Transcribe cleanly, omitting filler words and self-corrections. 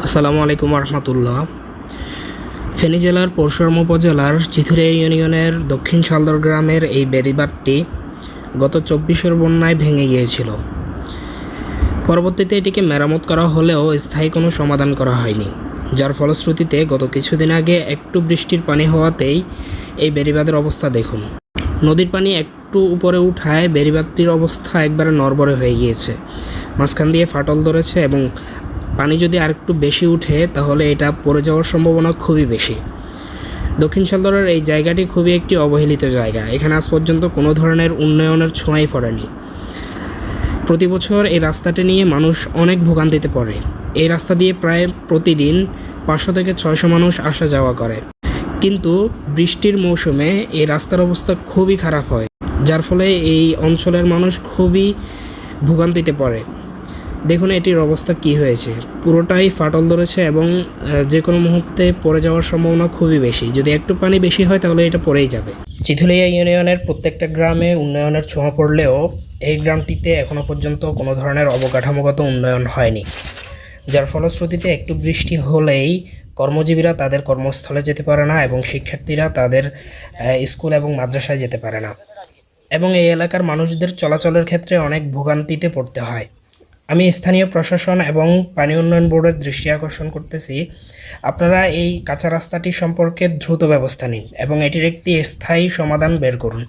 আসসালামু আলাইকুম রহমতুল্লাহ। ফেনী জেলার পরশুরাম উপজেলার চিথুরিয়া ইউনিয়নের দক্ষিণ শালদর গ্রামের এই বেড়িবাঁধটি গত 24-এর বন্যায় ভেঙে গিয়েছিল। পরবর্তীতে এটিকে মেরামত করা হলেও স্থায়ী কোনো সমাধান করা হয়নি, যার ফলশ্রুতিতে গত কিছুদিন আগে একটু বৃষ্টির পানি হওয়াতেই এই বেড়িবাঁধের অবস্থা দেখুন। নদীর পানি একটু উপরে উঠায় বেড়িবাঁধটির অবস্থা একবারে নড়বড়ে হয়ে গিয়েছে, মাঝখান দিয়ে ফাটল ধরেছে এবং পানি যদি আরেকটু বেশি উঠে তাহলে এটা পড়ে যাওয়ার সম্ভাবনা খুবই বেশি। দক্ষিণ শালদরের এই জায়গাটি খুবই একটি অবহেলিত জায়গা। এখানে আজ পর্যন্ত কোনো ধরনের উন্নয়নের ছোঁয়াই পড়েনি। প্রতি বছর এই রাস্তাটি নিয়ে মানুষ অনেক ভোগান্তিতে পড়ে। এই রাস্তা দিয়ে প্রায় প্রতিদিন 500 থেকে 600 মানুষ আসা যাওয়া করে, কিন্তু বৃষ্টির মৌসুমে এই রাস্তার অবস্থা খুবই খারাপ হয়, যার ফলে এই অঞ্চলের মানুষ খুবই ভোগান্তিতে পড়ে। দেখুন এটির অবস্থা কি হয়েছে, পুরোটাই ফাটল ধরেছে এবং যে কোনো মুহূর্তে পড়ে যাওয়ার সম্ভাবনা খুবই বেশি। যদি একটু পানি বেশি হয় তাহলে এটা পড়েই যাবে। চিথুলিয়া ইউনিয়নের প্রত্যেকটা গ্রামে উন্নয়নের ছোঁয়া পড়লেও এই গ্রামটিতে এখনও পর্যন্ত কোনো ধরনের অবকাঠামোগত উন্নয়ন হয়নি, যার ফলশ্রুতিতে একটু বৃষ্টি হলেই কর্মজীবীরা তাদের কর্মস্থলে যেতে পারে না এবং শিক্ষার্থীরা তাদের স্কুল এবং মাদ্রাসায় যেতে পারে না, এবং এই এলাকার মানুষদের চলাচলের ক্ষেত্রে অনেক ভোগান্তিতে পড়তে হয়। আমি স্থানীয় প্রশাসন এবং পানি উন্নয়ন বোর্ডের দৃষ্টি আকর্ষণ করতেছি, আপনারা এই কাঁচা রাস্তাটি সম্পর্কে দ্রুত ব্যবস্থা নিন এবং এটির একটি স্থায়ী সমাধান বের করুন।